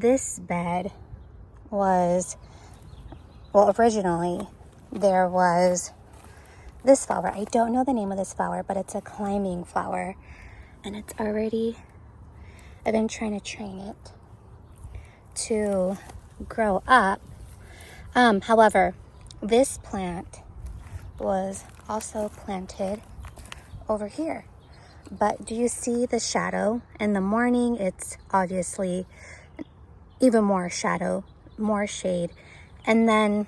This bed was, well, originally there was this flower. I don't know the name of this flower, but it's a climbing flower. And it's already, I've been trying to train it to grow up. However, this plant was also planted over here. But do you see the shadow? In the morning, it's obviously even more shadow, more shade. And then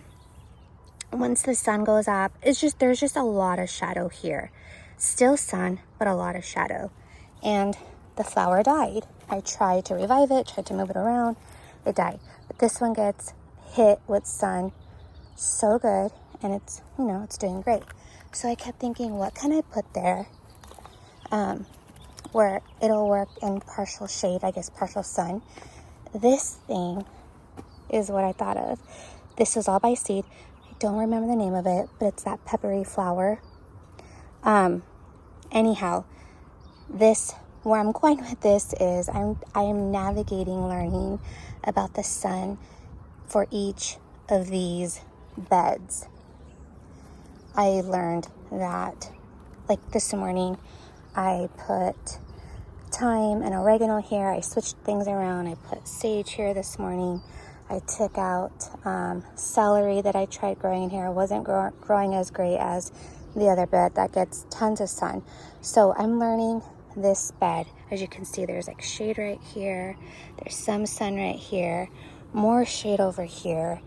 once the sun goes up, there's just a lot of shadow here. Still sun, but a lot of shadow. And the flower died. I tried to revive it, tried to move it around, it died. But this one gets hit with sun so good, and it's, it's doing great. So I kept thinking, what can I put there where it'll work in partial shade, I guess partial sun. This thing is what I thought of. This was all by seed. I don't remember the name of it, but it's that peppery flower. Anyhow, where I'm going with this is I am navigating, learning about the sun for each of these beds. I learned that, like this morning, I put thyme and oregano here. I switched things around. I put sage here this morning. I took out celery that I tried growing in here. It wasn't growing as great as the other bed that gets tons of sun. So I'm learning this bed. As you can see, there's like shade right here. There's some sun right here. More shade over here.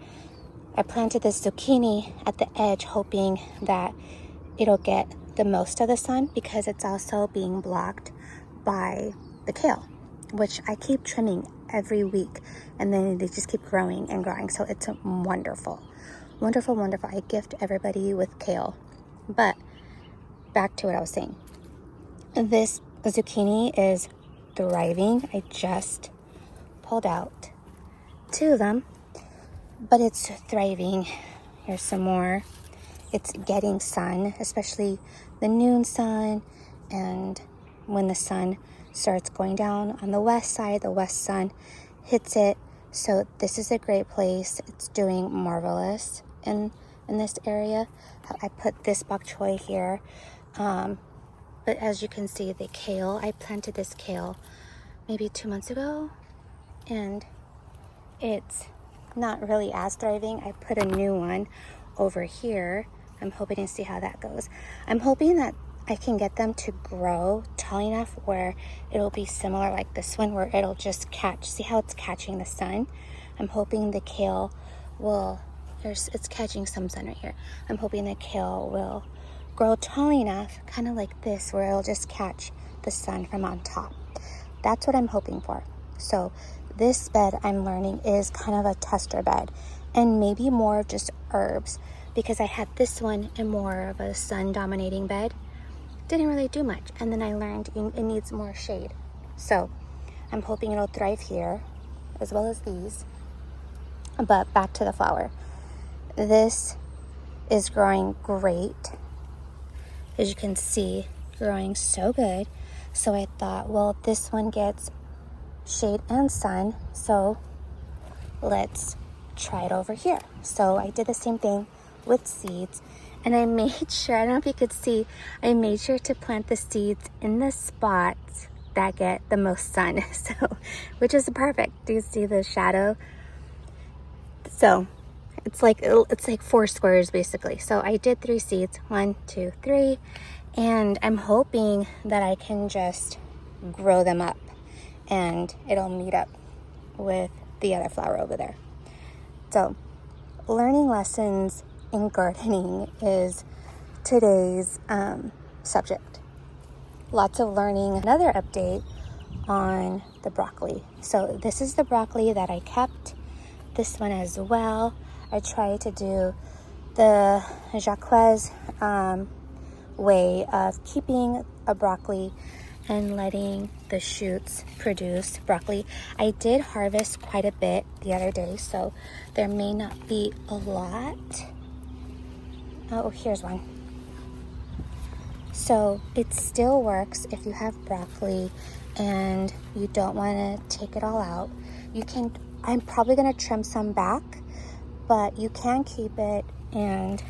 I planted this zucchini at the edge, hoping that it'll get the most of the sun because it's also being blocked by the kale, which I keep trimming every week, and then they just keep growing and growing. So it's wonderful, wonderful, wonderful. I gift everybody with kale. But back to what I was saying. This zucchini is thriving. I just pulled out 2 of them, but it's thriving. Here's some more. It's getting sun, especially the noon sun, and when the sun starts going down on the west side, the west sun hits it. So this is a great place. It's doing marvelous in this area. I put this bok choy here. But as you can see, the kale, I planted this kale maybe 2 months ago, and it's not really as thriving. I put a new one over here. I'm hoping to see how that goes. I'm hoping that I can get them to grow tall enough where it'll be similar like this one, where it'll just see how it's catching the sun. I'm hoping the kale will, it's catching some sun right here. I'm hoping the kale will grow tall enough, kind of like this, where it'll just catch the sun from on top. That's what I'm hoping for. So this bed, I'm learning, is kind of a tester bed, and maybe more of just herbs, because I had this one in more of a sun dominating bed. Didn't really do much, and then I learned it needs more shade. So I'm hoping it'll thrive here as well as these. But back to the flower. This is growing great. As you can see, growing so good. So I thought, well, this one gets shade and sun, so let's try it over here. So I did the same thing with seeds, and I made sure, I don't know if you could see, I made sure to plant the seeds in the spots that get the most sun. So, which is perfect. Do you see the shadow? So it's like 4 squares basically. So I did 3 seeds, 1, 2, 3, and I'm hoping that I can just grow them up and it'll meet up with the other flower over there. So learning lessons in gardening is today's subject. Lots of learning. Another update on the broccoli. So this is the broccoli that I kept. This one as well. I tried to do the Jacques way of keeping a broccoli and letting the shoots produce broccoli. I did harvest quite a bit the other day, so there may not be a lot. Oh, here's one. So it still works if you have broccoli and you don't want to take it all out. You can I'm probably gonna trim some back, but you can keep it and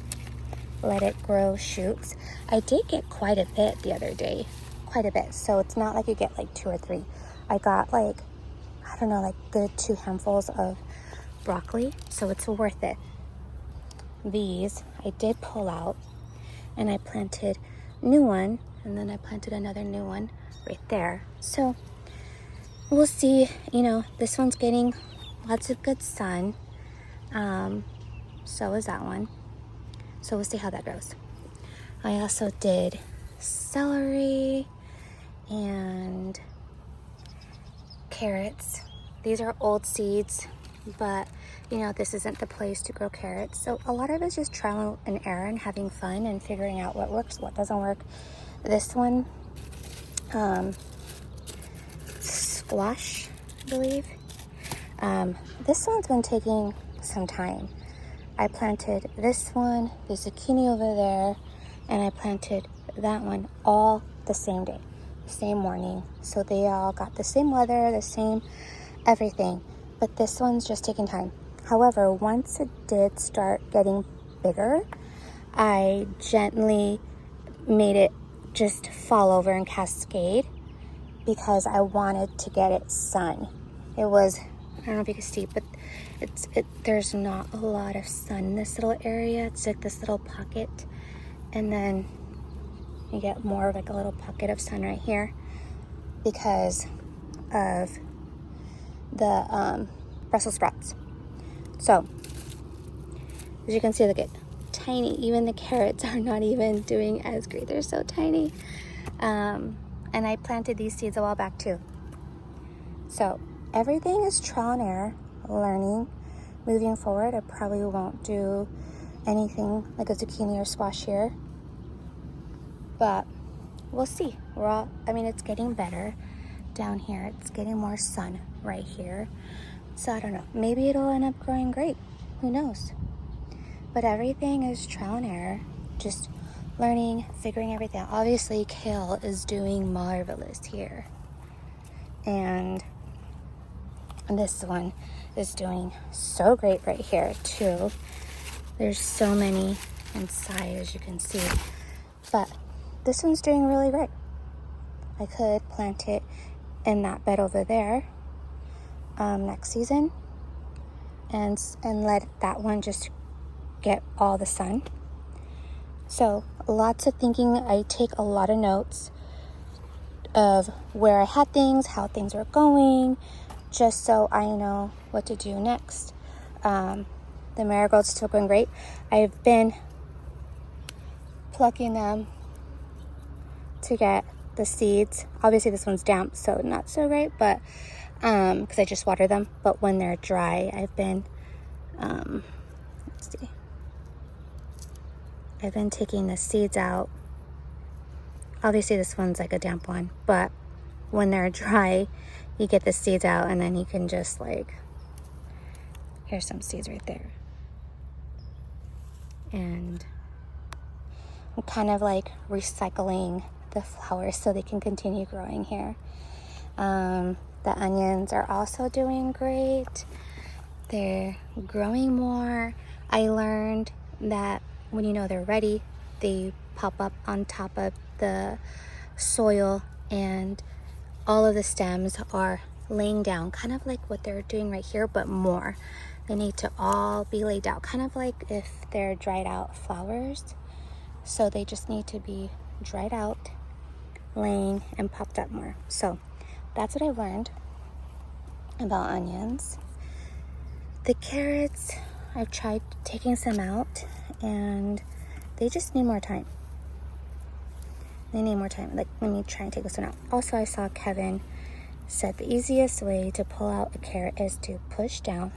let it grow shoots. I did get quite a bit the other day, quite a bit. So it's not like you get like 2 or 3. I got like, I don't know, like good 2 handfuls of broccoli, so it's worth it. These I did pull out, and I planted new one, and then I planted another new one right there. So we'll see. You know, this one's getting lots of good sun. So is that one. So we'll see how that goes. I also did celery and carrots. These are old seeds, but you know, this isn't the place to grow carrots. So a lot of it's just trial and error and having fun and figuring out what works, what doesn't work. This one, squash, I believe. This one's been taking some time. I planted this one, the zucchini over there, and I planted that one all the same day, the same morning. So they all got the same weather, the same everything, but this one's just taking time. However, once it did start getting bigger, I gently made it just fall over and cascade because I wanted to get it sun. It was, I don't know if you can see, but there's not a lot of sun in this little area. It's like this little pocket, and then you get more of like a little pocket of sun right here because of the Brussels sprouts. So as you can see, look at tiny. Even the carrots are not even doing as great. They're so tiny. And I planted these seeds a while back too. So everything is trial and error, learning. Moving forward, I probably won't do anything like a zucchini or squash here, but we'll see. I mean, it's getting better down here. It's getting more sun right here. So I don't know, maybe it'll end up growing great. Who knows? But everything is trial and error, just learning, figuring everything out. Obviously, kale is doing marvelous here. And this one is doing so great right here too. There's so many inside, as you can see. But this one's doing really great. I could plant it in that bed over there next season and let that one just get all the sun. So lots of thinking. I take a lot of notes of where I had things, how things were going, just so I know what to do next. The marigold's still going great. I've been plucking them to get the seeds. Obviously this one's damp, so not so great, but because I just water them. But when they're dry, I've been let's see, I've been taking the seeds out. Obviously this one's like a damp one, but when they're dry, you get the seeds out, and then you can just like, here's some seeds right there. And I'm kind of like recycling the flowers so they can continue growing here. The onions are also doing great. They're growing more. I learned that when you know they're ready, they pop up on top of the soil, and all of the stems are laying down, kind of like what they're doing right here, but more. They need to all be laid out, kind of like if they're dried out flowers. So they just need to be dried out, laying, and popped up more. So that's what I've learned about onions. The carrots, I've tried taking some out, and they just need more time. They need more time. Like, let me try and take this one out. Also, I saw Kevin said the easiest way to pull out a carrot is to push down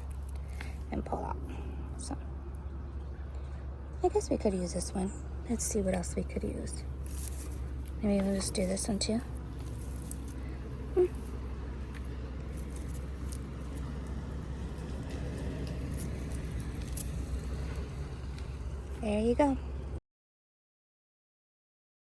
and pull out. So I guess we could use this one. Let's see what else we could use. Maybe we'll just do this one too. There you go.